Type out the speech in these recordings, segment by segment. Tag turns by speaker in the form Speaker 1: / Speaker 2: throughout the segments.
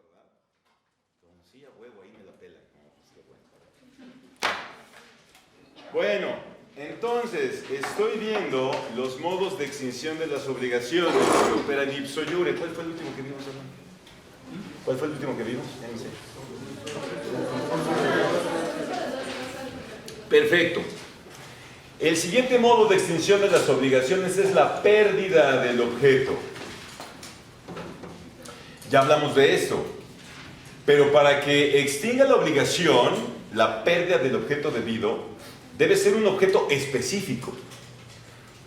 Speaker 1: ¿verdad? Como sí, a huevo, ahí me la pelan. No, pues qué bueno. Bueno, entonces, estoy viendo los modos de extinción de las obligaciones que operan ipso iure. ¿Cuál fue el último que vimos, hermano? ¿Cuál fue el último que vimos? Ya no sé. Perfecto. El siguiente modo de extinción de las obligaciones es la pérdida del objeto. Ya hablamos de esto. Pero para que extinga la obligación, la pérdida del objeto debido, debe ser un objeto específico.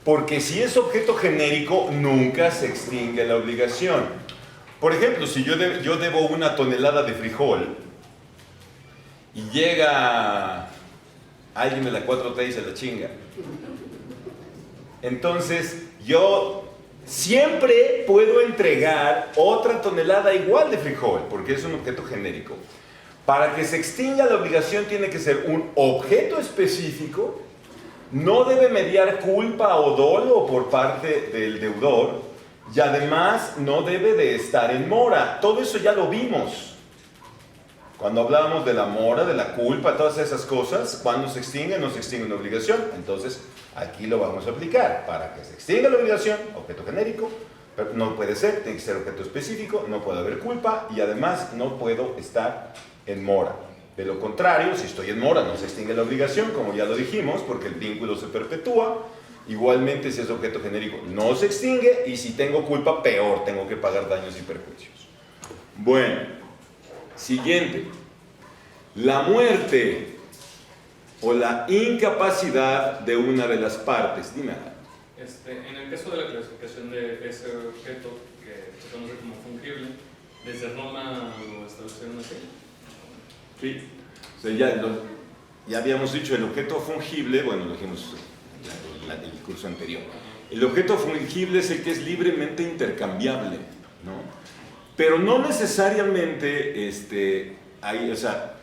Speaker 1: Porque si es objeto genérico, nunca se extingue la obligación. Por ejemplo, si yo debo 1 tonelada de frijol y llega alguien de la 4T y se la chinga, entonces yo siempre puedo entregar otra tonelada igual de frijol, porque es un objeto genérico. Para que se extinga la obligación tiene que ser un objeto específico, no debe mediar culpa o dolo por parte del deudor, y además no debe de estar en mora. Todo eso ya lo vimos cuando hablábamos de la mora, de la culpa, todas esas cosas. Cuando se extingue, no se extingue una obligación. Entonces aquí lo vamos a aplicar. Para que se extinga la obligación, objeto genérico, pero no puede ser, tiene que ser objeto específico, no puede haber culpa y además no puedo estar en mora. De lo contrario, si estoy en mora, no se extingue la obligación, como ya lo dijimos, porque el vínculo se perpetúa. Igualmente, si es objeto genérico, no se extingue, y si tengo culpa, peor, tengo que pagar daños y perjuicios. Bueno, siguiente. La muerte o la incapacidad de una de las partes. Dime.
Speaker 2: En el caso de la clasificación de ese objeto, que se conoce como fungible, ¿desde Roma lo establecieron así?
Speaker 1: Sí, o sea, ya habíamos dicho el objeto fungible, bueno, lo dijimos en el curso anterior. El objeto fungible es el que es libremente intercambiable, ¿no? Pero no necesariamente, o sea,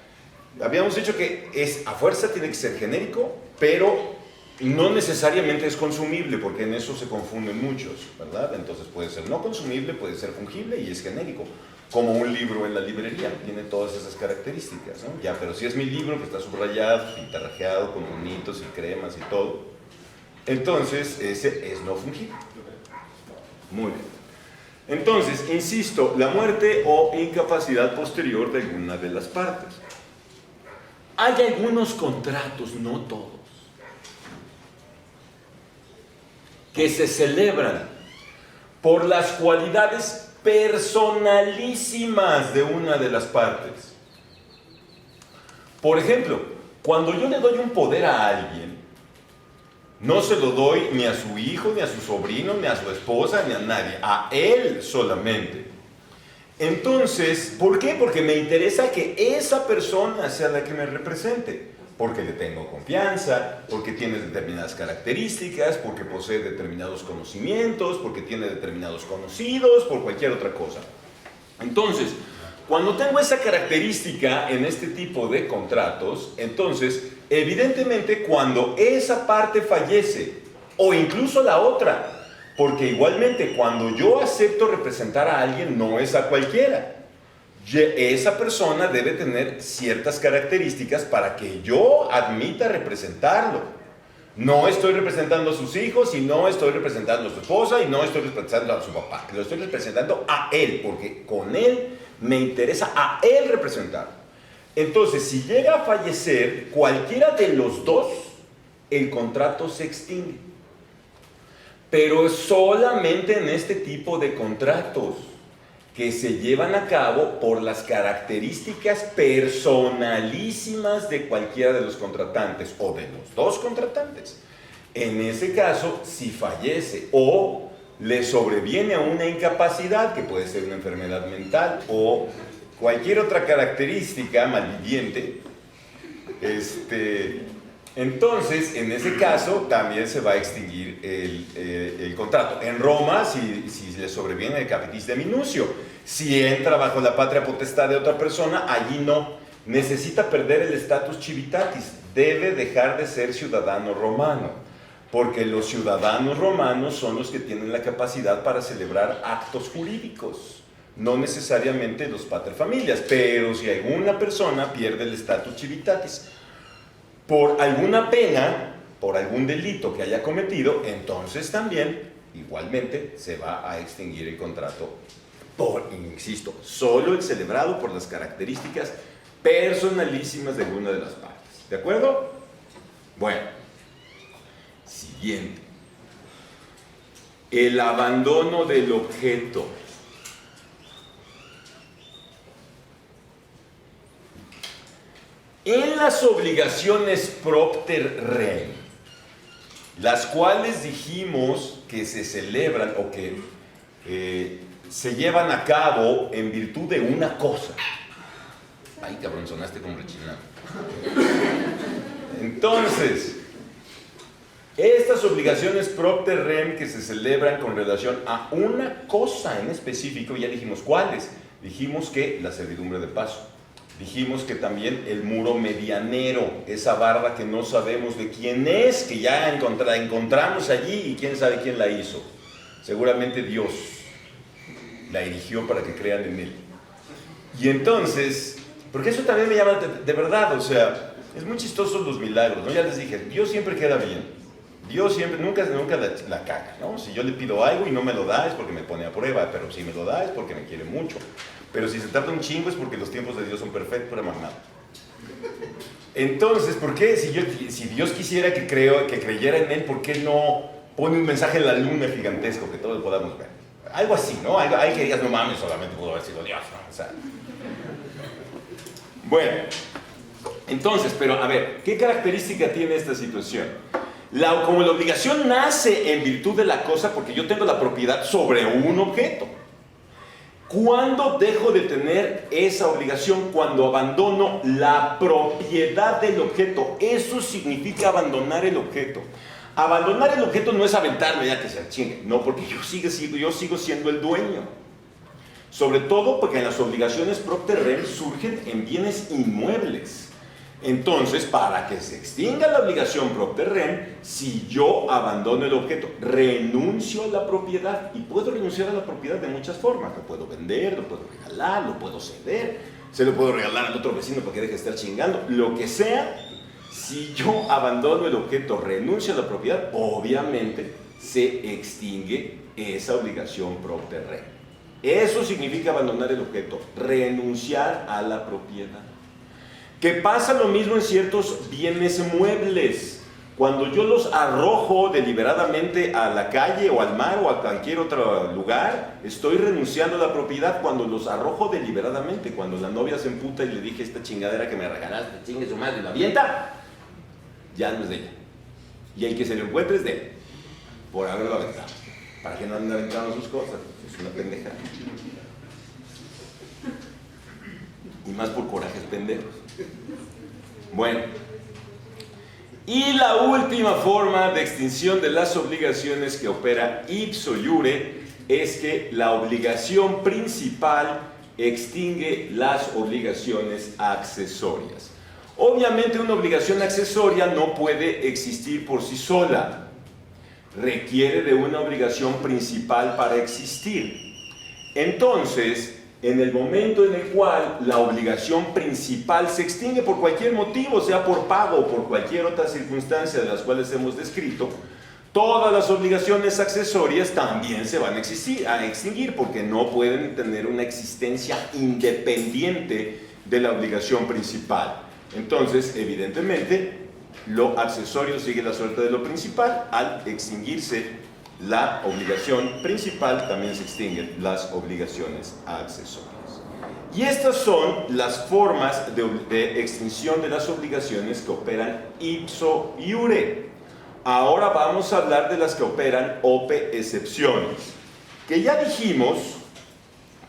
Speaker 1: habíamos dicho que a fuerza tiene que ser genérico, pero no necesariamente es consumible, porque en eso se confunden muchos, ¿verdad? Entonces puede ser no consumible, puede ser fungible y es genérico. Como un libro en la librería, tiene todas esas características, ¿no? Ya, pero si es mi libro que está subrayado, pintarrajeado con monitos y cremas y todo, entonces ese es no fungible. Muy bien. Entonces, insisto, la muerte o incapacidad posterior de alguna de las partes. Hay algunos contratos, no todos, que se celebran por las cualidades personalísimas de una de las partes. Por ejemplo, cuando yo le doy un poder a alguien, no se lo doy ni a su hijo, ni a su sobrino, ni a su esposa, ni a nadie, a él solamente. Entonces, ¿por qué? Porque me interesa que esa persona sea la que me represente. Porque le tengo confianza, porque tiene determinadas características, porque posee determinados conocimientos, porque tiene determinados conocidos, por cualquier otra cosa. Entonces, cuando tengo esa característica en este tipo de contratos, entonces, evidentemente, cuando esa parte fallece, o incluso la otra, porque igualmente cuando yo acepto representar a alguien, no es a cualquiera. Esa persona debe tener ciertas características para que yo admita representarlo. No estoy representando a sus hijos, y no estoy representando a su esposa, y no estoy representando a su papá. Lo estoy representando a él, porque con él me interesa a él representar. Entonces, si llega a fallecer cualquiera de los dos, el contrato se extingue. Pero solamente en este tipo de contratos, que se llevan a cabo por las características personalísimas de cualquiera de los contratantes o de los dos contratantes. En ese caso, si fallece o le sobreviene a una incapacidad, que puede ser una enfermedad mental o cualquier otra característica malviviente, entonces, en ese caso, también se va a extinguir el contrato. En Roma, si le sobreviene el capitis de minucio, si entra bajo la patria potestad de otra persona, allí no. Necesita perder el status civitatis, debe dejar de ser ciudadano romano, porque los ciudadanos romanos son los que tienen la capacidad para celebrar actos jurídicos. no necesariamente los paterfamilias, pero si alguna persona pierde el status civitatis por alguna pena, por algún delito que haya cometido, entonces también, igualmente, se va a extinguir el contrato por, insisto, solo el celebrado por las características personalísimas de alguna de las partes. ¿De acuerdo? Bueno, siguiente. El abandono del objeto. En las obligaciones propter rem, las cuales dijimos que se celebran o que se llevan a cabo en virtud de una cosa. Ay, cabrón, sonaste como rechinado. Entonces, estas obligaciones propter rem que se celebran con relación a una cosa en específico, ya dijimos cuáles. Dijimos que la servidumbre de paso. Dijimos que también el muro medianero, esa barra que no sabemos de quién es, que ya encontramos allí y quién sabe quién la hizo. Seguramente Dios la erigió para que crean en él. Y entonces, porque eso también me llama de verdad, o sea, es muy chistoso los milagros, ¿no? Ya les dije, Dios siempre queda bien. Dios siempre, nunca la caga, ¿no? Si yo le pido algo y no me lo da es porque me pone a prueba, pero si me lo da es porque me quiere mucho. Pero si se tarda un chingo es porque los tiempos de Dios son perfectos para mamá. Entonces, ¿por qué? Si Dios quisiera que creyera en Él, ¿por qué no pone un mensaje en la luna gigantesco que todos podamos ver? Algo así, ¿no? Hay que digas, no mames, solamente pudo haber sido Dios, ¿no? O sea. Bueno, entonces, pero a ver, ¿qué característica tiene esta situación? Como la obligación nace en virtud de la cosa, porque yo tengo la propiedad sobre un objeto. ¿Cuándo dejo de tener esa obligación? Cuando abandono la propiedad del objeto. Eso significa abandonar el objeto. Abandonar el objeto no es aventarme ya que se chingue. No, porque yo sigo siendo el dueño. Sobre todo porque las obligaciones propter rem surgen en bienes inmuebles. Entonces, para que se extinga la obligación propter rem, si yo abandono el objeto, renuncio a la propiedad. Y puedo renunciar a la propiedad de muchas formas. Lo puedo vender, lo puedo regalar, lo puedo ceder, se lo puedo regalar al otro vecino para que deje de estar chingando. Lo que sea, si yo abandono el objeto, renuncio a la propiedad, obviamente se extingue esa obligación propter rem. Eso significa abandonar el objeto, renunciar a la propiedad. Que pasa lo mismo en ciertos bienes muebles. Cuando yo los arrojo deliberadamente a la calle o al mar o a cualquier otro lugar, estoy renunciando a la propiedad cuando los arrojo deliberadamente. Cuando la novia se emputa y le dije esta chingadera que me regalaste, chingue su madre, la avienta, ya no es de ella. Y el que se lo encuentre es de él, por haberlo aventado. ¿Para que no ande aventando sus cosas? Es una pendeja. Y más por corajes pendejos. Bueno, y la última forma de extinción de las obligaciones que opera ipso iure es que la obligación principal extingue las obligaciones accesorias. Obviamente una obligación accesoria no puede existir por sí sola, requiere de una obligación principal para existir. Entonces, en el momento en el cual la obligación principal se extingue por cualquier motivo, sea por pago o por cualquier otra circunstancia de las cuales hemos descrito, todas las obligaciones accesorias también se van a extinguir porque no pueden tener una existencia independiente de la obligación principal. Entonces, evidentemente, lo accesorio sigue la suerte de lo principal. Al extinguirse la obligación principal, también se extinguen las obligaciones accesorias. Y estas son las formas de extinción de las obligaciones que operan ipso iure. Ahora vamos a hablar de las que operan ope excepciones, que ya dijimos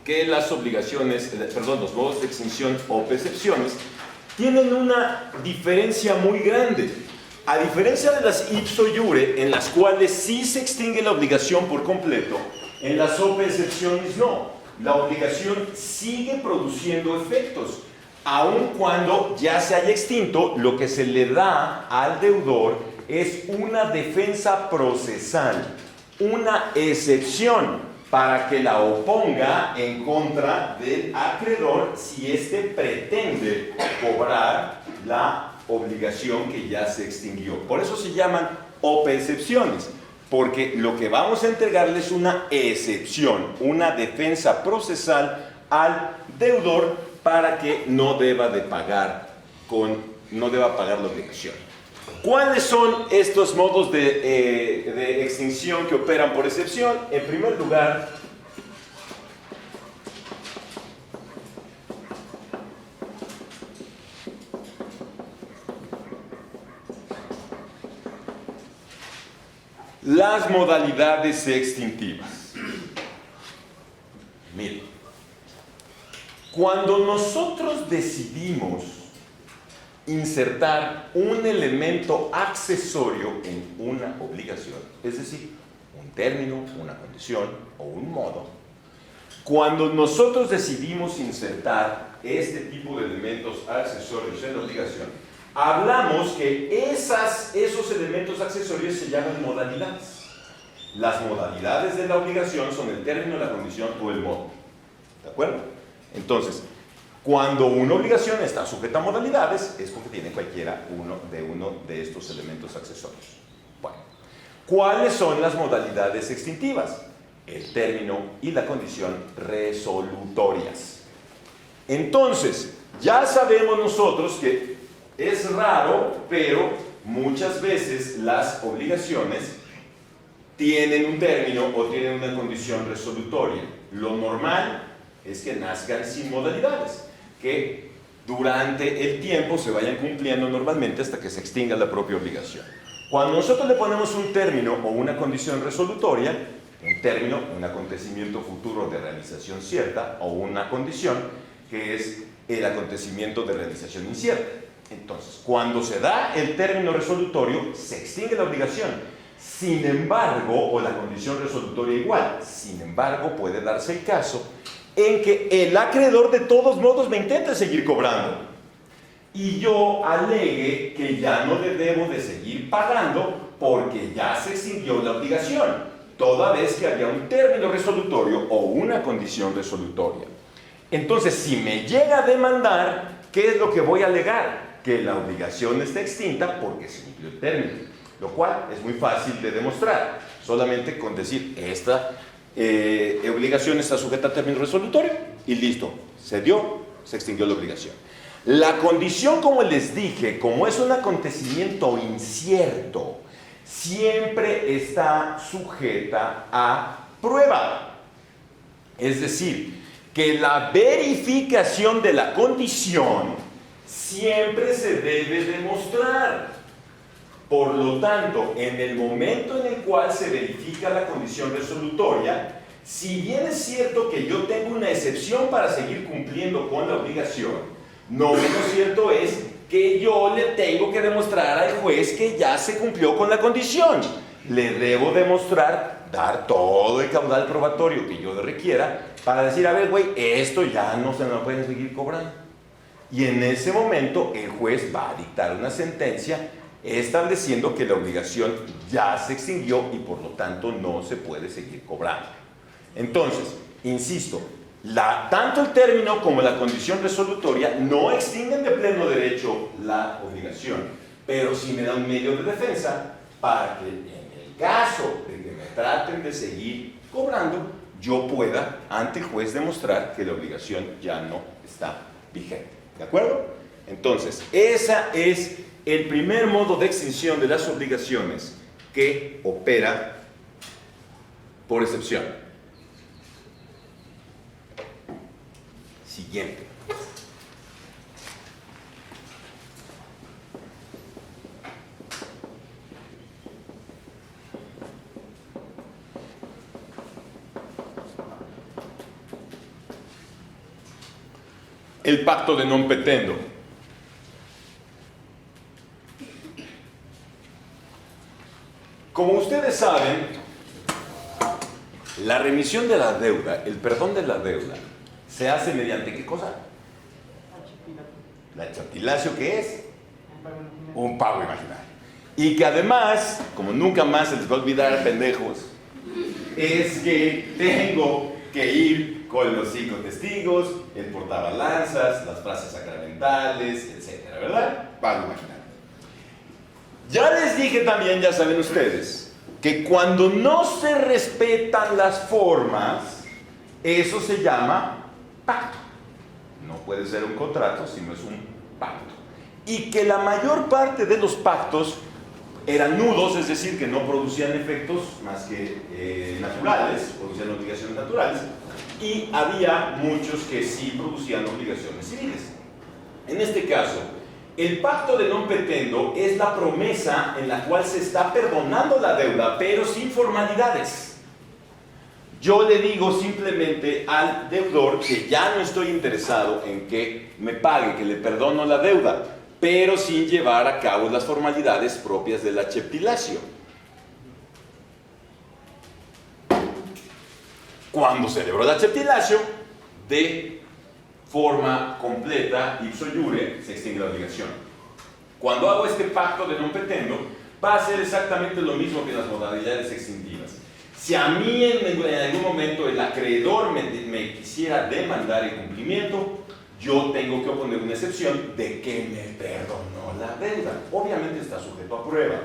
Speaker 1: que las obligaciones, los modos de extinción ope excepciones tienen una diferencia muy grande. A diferencia de las ipso iure, en las cuales sí se extingue la obligación por completo, en las ope excepciones no. La obligación sigue produciendo efectos, aun cuando ya se haya extinto. Lo que se le da al deudor es una defensa procesal, una excepción para que la oponga en contra del acreedor si éste pretende cobrar la obligación que ya se extinguió. Por eso se llaman OPE-excepciones, porque lo que vamos a entregarle es una excepción, una defensa procesal al deudor para que no deba pagar la obligación. ¿Cuáles son estos modos de extinción que operan por excepción? En primer lugar, las modalidades extintivas. Miren, cuando nosotros decidimos insertar un elemento accesorio en una obligación, es decir, un término, una condición o un modo, cuando nosotros decidimos insertar este tipo de elementos accesorios en la obligación, hablamos que esos elementos accesorios se llaman modalidades. Las modalidades de la obligación son el término, la condición o el modo. ¿De acuerdo? Entonces, cuando una obligación está sujeta a modalidades, es porque tiene cualquiera uno de estos elementos accesorios. Bueno, ¿cuáles son las modalidades extintivas? El término y la condición resolutorias. Entonces, ya sabemos nosotros que es raro, pero muchas veces las obligaciones tienen un término o tienen una condición resolutoria. Lo normal es que nazcan sin modalidades, que durante el tiempo se vayan cumpliendo normalmente hasta que se extinga la propia obligación. Cuando nosotros le ponemos un término o una condición resolutoria, un término, un acontecimiento futuro de realización cierta, o una condición, que es el acontecimiento de realización incierta. Entonces, cuando se da el término resolutorio, se extingue la obligación. Sin embargo, o la condición resolutoria igual, sin embargo, puede darse el caso en que el acreedor de todos modos me intente seguir cobrando y yo alegue que ya no le debo de seguir pagando porque ya se extinguió la obligación, toda vez que había un término resolutorio o una condición resolutoria. Entonces, si me llega a demandar, ¿qué es lo que voy a alegar? Que la obligación está extinta porque se cumplió el término, lo cual es muy fácil de demostrar, solamente con decir esta obligación está sujeta a término resolutorio y listo, se dio, se extinguió la obligación. La condición, como les dije, como es un acontecimiento incierto, siempre está sujeta a prueba. Es decir, que la verificación de la condición siempre se debe demostrar. Por lo tanto, en el momento en el cual se verifica la condición resolutoria, si bien es cierto que yo tengo una excepción para seguir cumpliendo con la obligación, no menos cierto es que yo le tengo que demostrar al juez que ya se cumplió con la condición. Le debo demostrar, dar todo el caudal probatorio que yo requiera para decir, a ver, güey, esto ya no se me puede seguir cobrando. Y en ese momento el juez va a dictar una sentencia estableciendo que la obligación ya se extinguió y por lo tanto no se puede seguir cobrando. Entonces, insisto, tanto el término como la condición resolutoria no extinguen de pleno derecho la obligación, pero sí me dan un medio de defensa para que en el caso de que me traten de seguir cobrando, yo pueda ante el juez demostrar que la obligación ya no está vigente. ¿De acuerdo? Entonces, esa es el primer modo de extinción de las obligaciones que opera por excepción. Siguiente. El pacto de non petendo. Como ustedes saben, la remisión de la deuda, el perdón de la deuda, se hace mediante ¿qué cosa? La chaptilacio, ¿qué es? Un pago imaginario. Y que además, como nunca más se les va a olvidar, pendejos, es que tengo que ir con los 5 testigos, el portabalanzas, las frases sacramentales, etcétera, ¿verdad? Van a imaginar. Ya les dije también, ya saben ustedes, que cuando no se respetan las formas, eso se llama pacto. No puede ser un contrato, sino es un pacto. Y que la mayor parte de los pactos eran nudos, es decir, que no producían efectos más que naturales, producían obligaciones naturales, y había muchos que sí producían obligaciones civiles. En este caso, el pacto de non petendo es la promesa en la cual se está perdonando la deuda, pero sin formalidades. Yo le digo simplemente al deudor que ya no estoy interesado en que me pague, que le perdono la deuda, pero sin llevar a cabo las formalidades propias del acceptilatio. Cuando celebro el acceptilatio, de forma completa, ipso iure, se extingue la obligación. Cuando hago este pacto de non petendo, va a ser exactamente lo mismo que las modalidades extintivas. Si a mí en algún momento el acreedor me quisiera demandar el cumplimiento, yo tengo que oponer una excepción de que me perdonó la deuda. Obviamente está sujeto a prueba.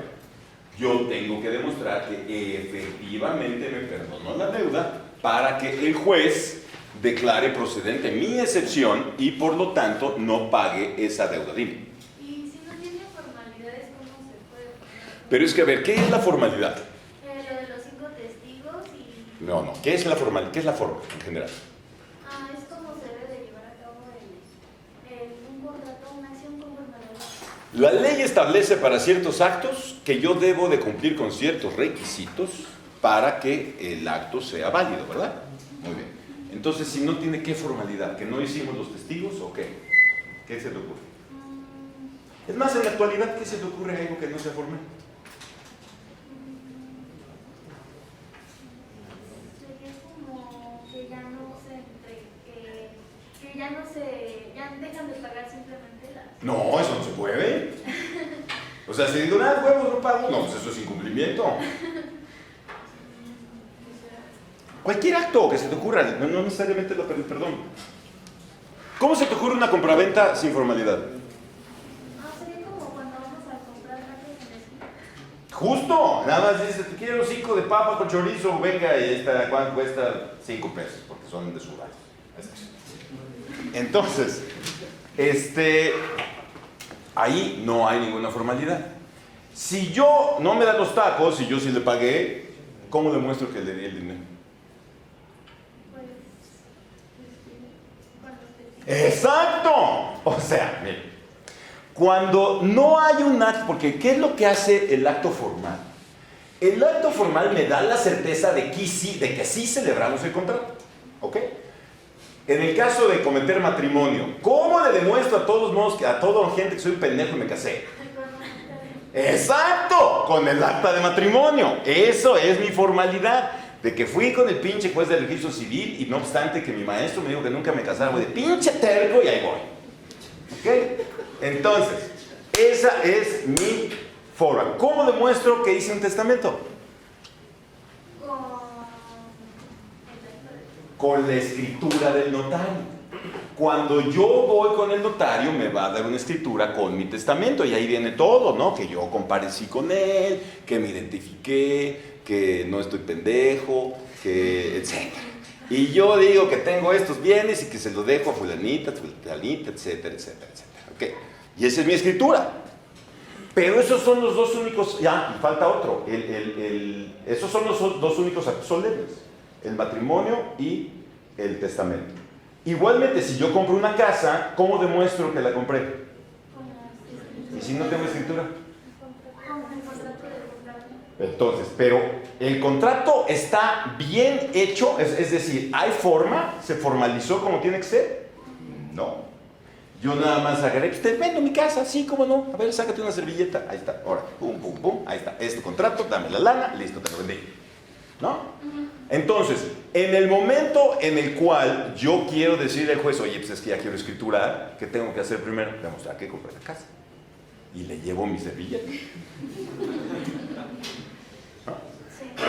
Speaker 1: Yo tengo que demostrar que efectivamente me perdonó la deuda para que el juez declare procedente mi excepción y por lo tanto no pague esa deuda. Dime.
Speaker 3: Y si no tiene formalidades, ¿cómo se puede poner?
Speaker 1: Pero es que, a ver, ¿qué es la formalidad?
Speaker 3: Lo de los 5 testigos y...
Speaker 1: No. ¿Qué es la formalidad? ¿Qué es la forma en general?
Speaker 3: es como se debe de llevar a cabo un contrato, una acción conforme a la ley.
Speaker 1: La ley establece para ciertos actos que yo debo de cumplir con ciertos requisitos para que el acto sea válido, ¿verdad? Muy bien. Entonces, si no tiene, ¿qué formalidad? ¿Que no hicimos los testigos o qué? ¿Qué se te ocurre? Es más, en la actualidad, ¿qué se te ocurre algo que no sea formal?
Speaker 3: Sería como que ya no ya dejan de pagar simplemente las...
Speaker 1: No, eso no se puede. O sea, si digo, nada, huevos, no pago. No, pues eso es incumplimiento. Cualquier acto que se te ocurra, no necesariamente el perdón. ¿Cómo se te ocurre una compraventa sin formalidad?
Speaker 3: sería como cuando vamos a comprar carne en el súper.
Speaker 1: Justo, nada más dice, te quiero 5 de papa con chorizo, venga, y esta, ¿cuánto cuesta? 5 pesos, porque son de su valle. Entonces, ahí no hay ninguna formalidad. Si yo no me da los tacos y yo sí le pagué, ¿cómo demuestro que le di el dinero? ¡Exacto! O sea, mire, cuando no hay un acto, porque ¿qué es lo que hace el acto formal? El acto formal me da la certeza de que sí celebramos el contrato, ¿ok? En el caso de cometer matrimonio, ¿cómo le demuestro a todos modos, a toda gente que soy un pendejo y me casé? ¡Exacto! Con el acta de matrimonio. Eso es mi formalidad. De que fui con el pinche juez del registro civil y no obstante que mi maestro me dijo que nunca me casara, voy de pinche terco y ahí voy. ¿Ok? Entonces, esa es mi forma. ¿Cómo demuestro que hice un testamento? Con la escritura del notario. Cuando yo voy con el notario me va a dar una escritura con mi testamento y ahí viene todo, ¿no? Que yo comparecí con él, que me identifiqué, que no estoy pendejo, que etc. Y yo digo que tengo estos bienes y que se los dejo a fulanita, etcétera, etcétera, etcétera. ¿Ok? Y esa es mi escritura. Pero esos son los dos únicos, ya, falta otro. Esos son los dos únicos actos solemnes. El matrimonio y el testamento. Igualmente, si yo compro una casa, ¿cómo demuestro que la compré? ¿Y si no tengo escritura? Entonces, pero el contrato está bien hecho, es decir, ¿hay forma? ¿Se formalizó como tiene que ser? No. Yo nada más agarré, pues te vendo mi casa, sí, cómo no. A ver, sácate una servilleta. Ahí está, ahora, pum, pum, pum, ahí está. Es tu contrato, dame la lana, listo, te lo vendí. ¿No? Entonces, en el momento en el cual yo quiero decirle al juez, oye, pues es que ya quiero escriturar, ¿qué tengo que hacer primero? Demostrar que compré la casa. Y le llevo mi servilleta. ¿No?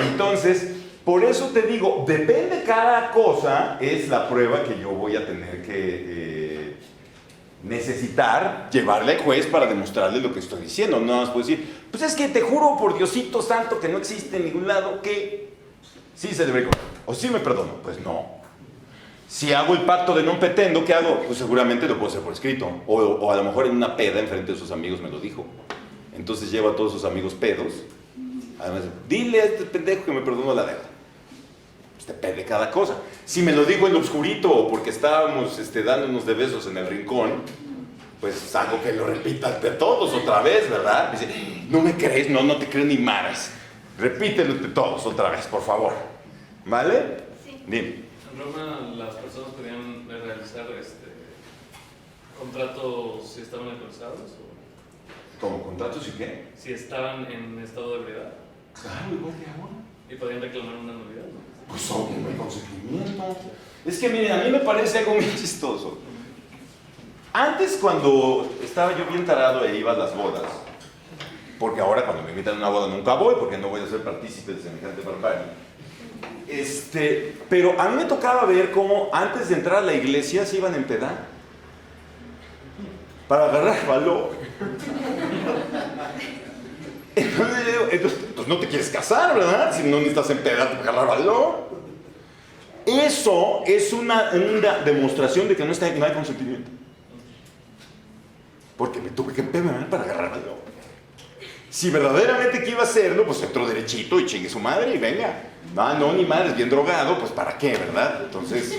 Speaker 1: Entonces, por eso te digo, depende cada cosa, es la prueba que yo voy a tener que necesitar llevarle al juez para demostrarle lo que estoy diciendo. No más puedo decir, pues es que te juro por Diosito santo que no existe en ningún lado que sí celebré con él, o sí me perdono. Pues no. Si hago el pacto de non petendo, ¿qué hago? Pues seguramente lo puedo hacer por escrito, o a lo mejor en una peda enfrente de sus amigos me lo dijo. Entonces llevo a todos sus amigos pedos. Además, dile a este pendejo que me perdonó la deuda. Pues depende de cada cosa. Si me lo digo en lo oscurito o porque estábamos dándonos de besos en el rincón, pues hago que lo repitan de todos otra vez, ¿verdad? Dice, no me crees, no te creo ni maras. Repítelo de todos otra vez, por favor. ¿Vale?
Speaker 3: Sí.
Speaker 1: Dime.
Speaker 2: En Roma las personas podían realizar contratos si estaban alcoholizados o
Speaker 1: ¿Cómo contratos y qué?
Speaker 2: si estaban en estado de ebriedad
Speaker 1: Claro, igual que ahora.
Speaker 2: y podían reclamar una nulidad, ¿no?
Speaker 1: Pues obvio, no hay consentimiento. Es que miren, a mí me parece algo muy chistoso. Antes, cuando estaba yo bien tarado e iba a las bodas, porque ahora cuando me invitan a una boda nunca voy, porque no voy a ser partícipe de semejante barbarie. Pero a mí me tocaba ver cómo antes de entrar a la iglesia se iban a empedar para agarrar valor. Entonces, pues no te quieres casar, ¿verdad? Si no necesitas empedar para agarrar valor. Eso es una demostración de que no hay consentimiento. Porque me tuve que empedar para agarrar valor. Si verdaderamente que iba a hacerlo, pues entró derechito y chingue su madre y venga. No, ni madre, es bien drogado, pues ¿para qué, verdad? Entonces,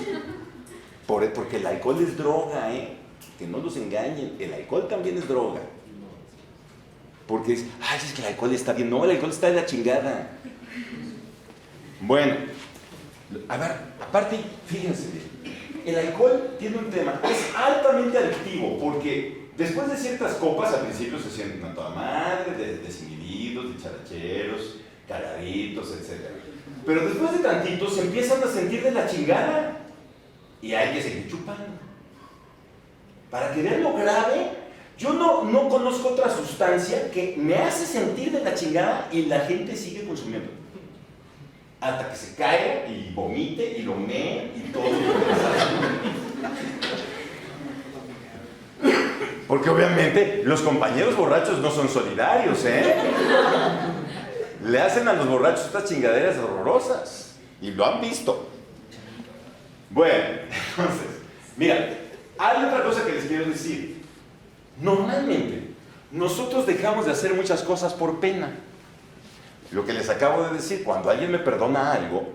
Speaker 1: porque el alcohol es droga, que no los engañen, el alcohol también es droga. Porque es que el alcohol está bien. No, el alcohol está de la chingada. Bueno, a ver, aparte, fíjense bien, el alcohol tiene un tema, es altamente adictivo, porque después de ciertas copas, al principio se sienten a toda madre, desinhibidos, dicharacheros, cagaditos, etc. Pero después de tantito se empiezan a sentir de la chingada y hay que seguir chupando. Para que vean lo grave, yo no conozco otra sustancia que me hace sentir de la chingada y la gente sigue consumiendo. Hasta que se caiga y vomite y lo mee y todo. Porque obviamente los compañeros borrachos no son solidarios, Le hacen a los borrachos estas chingaderas horrorosas. Y lo han visto. Bueno, entonces, mira, hay otra cosa que les quiero decir. Normalmente, nosotros dejamos de hacer muchas cosas por pena. Lo que les acabo de decir, cuando alguien me perdona algo,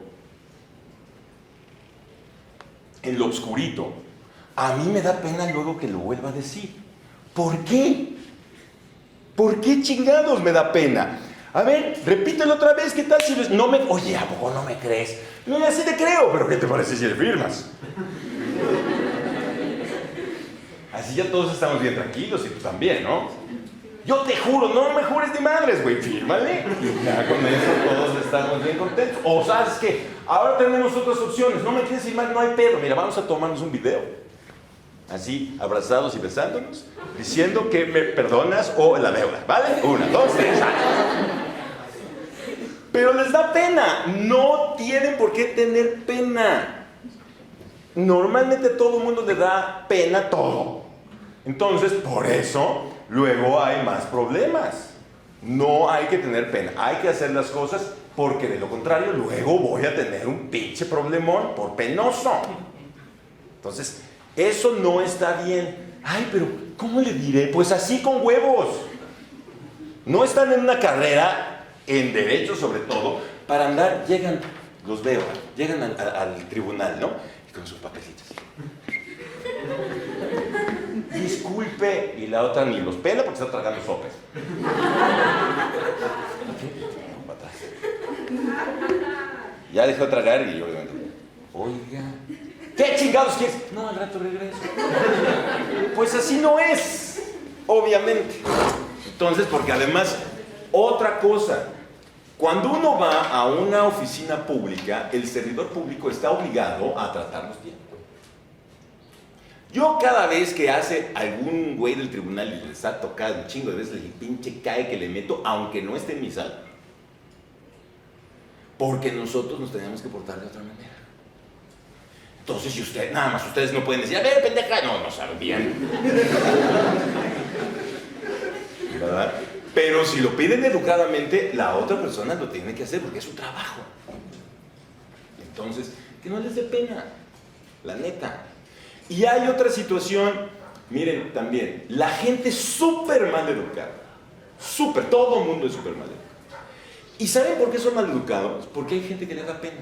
Speaker 1: en lo oscurito, a mí me da pena luego que lo vuelva a decir. ¿Por qué? ¿Por qué chingados me da pena? A ver, repítelo otra vez, ¿qué tal si no me... Oye, ¿a poco no me crees? No, ya sí te creo, pero ¿qué te parece si le firmas? Así ya todos estamos bien tranquilos y tú también, ¿no? Yo te juro, no me jures de madres, güey, fírmale. Y ya con eso todos estamos bien contentos. O sabes que ahora tenemos otras opciones. No me quieres firmar, no hay pedo. Mira, vamos a tomarnos un video. Así, abrazados y besándonos, diciendo que me perdonas o la deuda, ¿vale? 1, 2, 3, Pero les da pena. No tienen por qué tener pena. Normalmente a todo el mundo le da pena todo. Entonces, por eso, luego hay más problemas. No hay que tener pena. Hay que hacer las cosas porque de lo contrario, luego voy a tener un pinche problemón por penoso. Entonces, eso no está bien. Ay, pero ¿cómo le diré? Pues así con huevos. No están en una carrera, en derecho sobre todo, para andar, llegan, los veo, llegan al tribunal, ¿no? Y con sus papelitos. Disculpe, y la otra ni los pela porque está tragando sopes. Ya dejó de tragar y obviamente, oiga, ¿qué chingados quieres? No, al rato regreso. Pues así no es, obviamente. Entonces, porque además, otra cosa, cuando uno va a una oficina pública, el servidor público está obligado a tratarnos bien. Yo cada vez que hace algún güey del tribunal y les ha tocado un chingo de veces, le pinche cae que le meto, aunque no esté en mi sala. porque nosotros nos teníamos que portar de otra manera. Entonces, si nada más ustedes no pueden decir, a ver, pendeja, no saben bien. ¿Verdad? Pero si lo piden educadamente, la otra persona lo tiene que hacer porque es su trabajo. Entonces, que no les dé pena, la neta. Y hay otra situación, miren, también, la gente súper mal educada. Todo el mundo es súper mal educado. ¿Y saben por qué son mal educados? Porque hay gente que le da pena.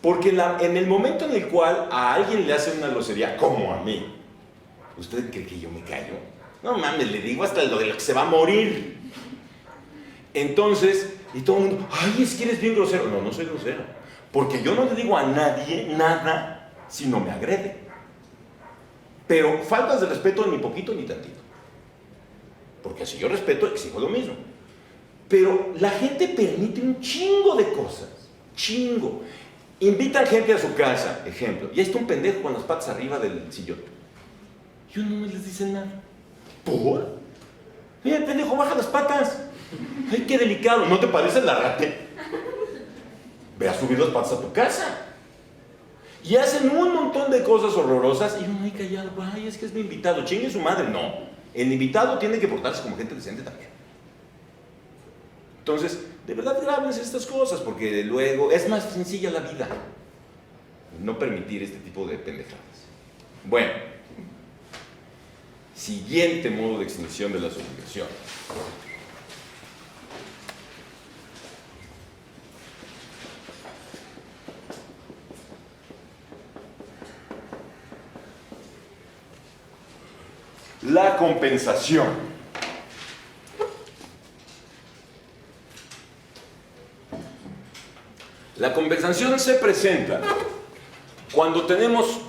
Speaker 1: Porque en el momento en el cual a alguien le hacen una grosería, como a mí, ¿usted cree que yo me callo? No mames, le digo hasta lo de lo que se va a morir. Entonces, y todo el mundo, ay, es que eres bien grosero. No soy grosero. Porque yo no le digo a nadie nada si no me agrede. Pero faltas de respeto ni poquito ni tantito. Porque si yo respeto, exijo lo mismo. Pero la gente permite un chingo de cosas. Chingo. Invitan gente a su casa, ejemplo, y ahí está un pendejo con las patas arriba del sillón. Y uno no les dice nada. ¿Por? Mira, pendejo, baja las patas. Ay, qué delicado. ¿No te parece la rate? Ve a subir las patas a tu casa. Y hacen un montón de cosas horrorosas y uno ahí callado. Ay, es que es mi invitado. Chingue su madre. No. El invitado tiene que portarse como gente decente también. Entonces, de verdad grábense estas cosas porque luego es más sencilla la vida. No permitir este tipo de pendejadas. Bueno, siguiente modo de extinción de las obligaciones. La compensación. La compensación se presenta cuando tenemos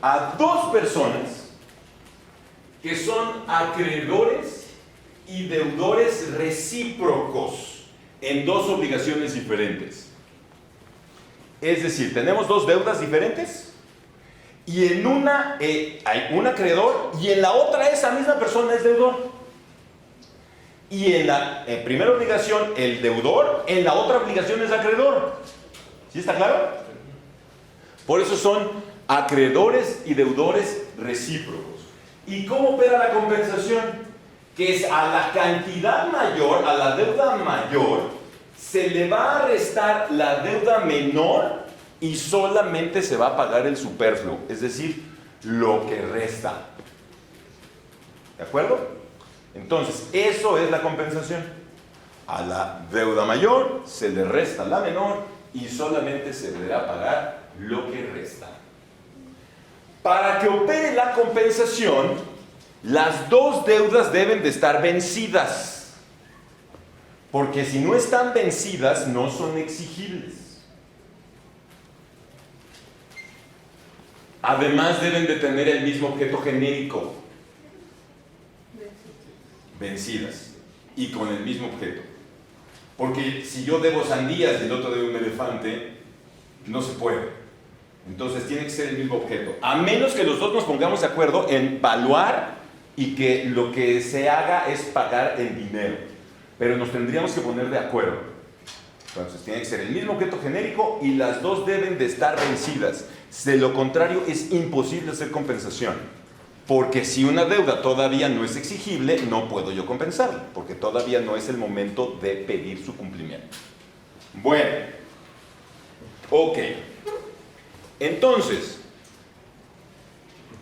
Speaker 1: a dos personas que son acreedores y deudores recíprocos en dos obligaciones diferentes. Es decir, tenemos dos deudas diferentes y en una hay un acreedor y en la otra esa misma persona es deudor. Y en la primera obligación el deudor, en la otra obligación es acreedor. ¿Sí está claro? Por eso son acreedores y deudores recíprocos. ¿Y cómo opera la compensación? Que es a la cantidad mayor, a la deuda mayor, se le va a restar la deuda menor y solamente se va a pagar el superfluo, es decir, lo que resta. ¿De acuerdo? Entonces, eso es la compensación. A la deuda mayor se le resta la menor y solamente se deberá pagar lo que resta. Para que opere la compensación, las dos deudas deben de estar vencidas. Porque si no están vencidas, no son exigibles. Además, deben de tener el mismo objeto genérico. Vencidas y con el mismo objeto. Porque si yo debo sandías y el otro debe un elefante, no se puede. Entonces tiene que ser el mismo objeto. A menos que los dos nos pongamos de acuerdo en valuar y que lo que se haga es pagar en dinero. Pero nos tendríamos que poner de acuerdo. Entonces tiene que ser el mismo objeto genérico y las dos deben de estar vencidas. De lo contrario es imposible hacer compensación. Porque si una deuda todavía no es exigible, no puedo yo compensarla, porque todavía no es el momento de pedir su cumplimiento. Bueno, ok. Entonces,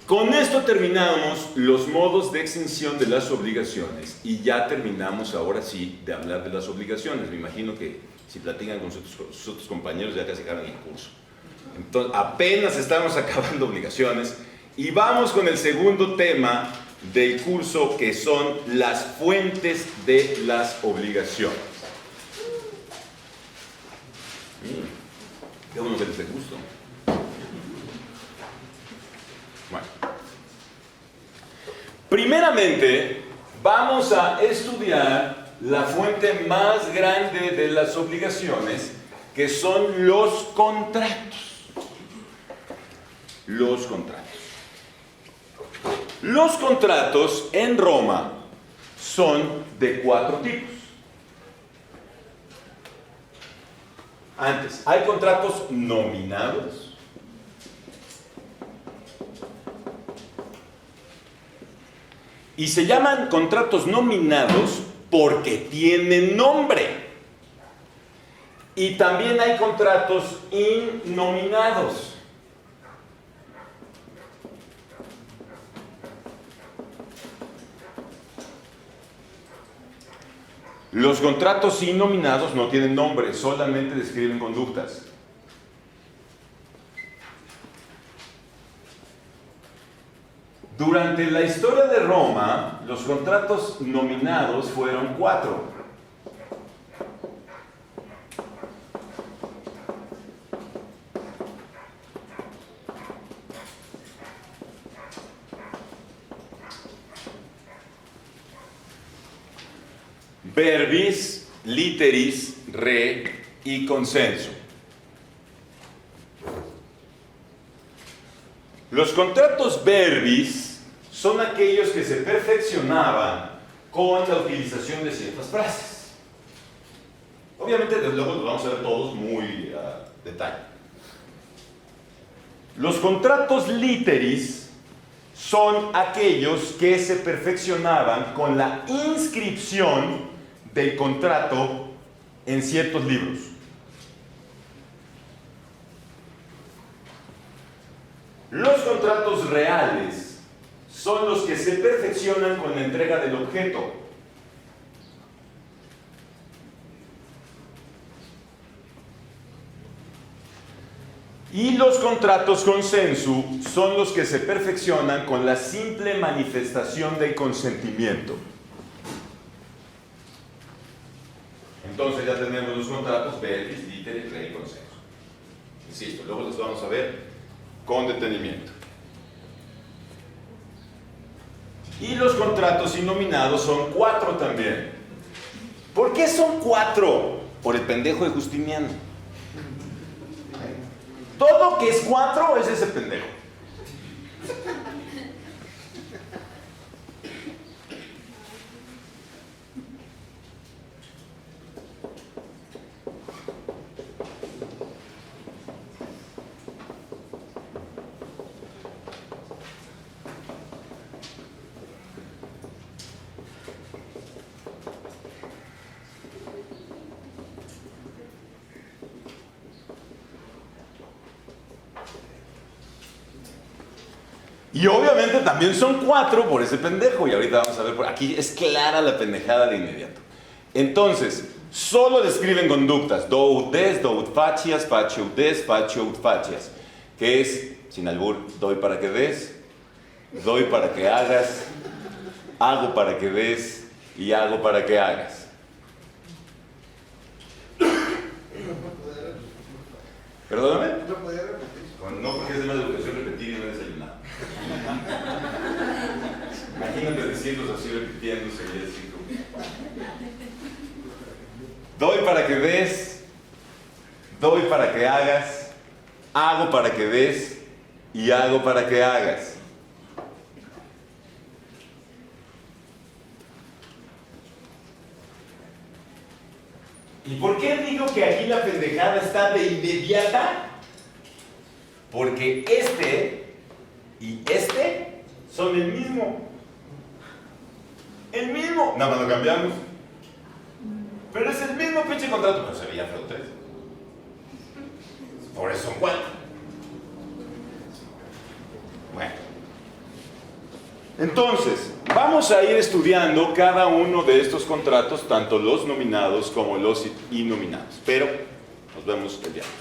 Speaker 1: con esto terminamos los modos de extinción de las obligaciones y ya terminamos ahora sí de hablar de las obligaciones. Me imagino que si platican con sus otros compañeros ya casi acaban el curso. Entonces, apenas estamos acabando obligaciones. Y vamos con el segundo tema del curso, que son las fuentes de las obligaciones. Qué bueno que les dé gusto. Bueno. Primeramente, vamos a estudiar la fuente más grande de las obligaciones, que son los contratos. Los contratos. Los contratos en Roma son de 4 tipos. Antes, hay contratos nominados. Y se llaman contratos nominados porque tienen nombre. Y también hay contratos innominados. Los contratos innominados no tienen nombre, solamente describen conductas. Durante la historia de Roma, los contratos nominados fueron 4. Verbis, literis, re y consenso. Los contratos verbis son aquellos que se perfeccionaban con la utilización de ciertas frases. Obviamente, desde luego los vamos a ver todos muy a detalle. Los contratos literis son aquellos que se perfeccionaban con la inscripción del contrato en ciertos libros. Los contratos reales son los que se perfeccionan con la entrega del objeto. Y los contratos consensu son los que se perfeccionan con la simple manifestación del consentimiento. Entonces ya tenemos los contratos verbis, literis, re y consenso. Insisto, luego los vamos a ver con detenimiento. Y los contratos innominados son 4 también. ¿Por qué son 4? Por el pendejo de Justiniano. Todo que es 4 es ese pendejo. Y obviamente también son 4 por ese pendejo. Y ahorita vamos a ver, por aquí es clara la pendejada de inmediato. Entonces, solo describen conductas. Do ut des, do ut facias, facio ut des, facio ut facias. Que es, sin albur, doy para que des, doy para que hagas, hago para que des y hago para que hagas. ¿Perdóname? Bueno, no, porque es de más educación repetir y no desayunar. Imagínate decirlos así repitiéndose y así como. Doy para que des, doy para que hagas, hago para que des y hago para que hagas. ¿Y por qué digo que aquí la pendejada está de inmediata? Porque este y este son el mismo. El mismo. Nada más lo cambiamos. Pero es el mismo pinche contrato. Pero se veía feo 3. Por eso son 4. Bueno. Entonces, vamos a ir estudiando cada uno de estos contratos, tanto los nominados como los innominados. Pero nos vemos el viernes.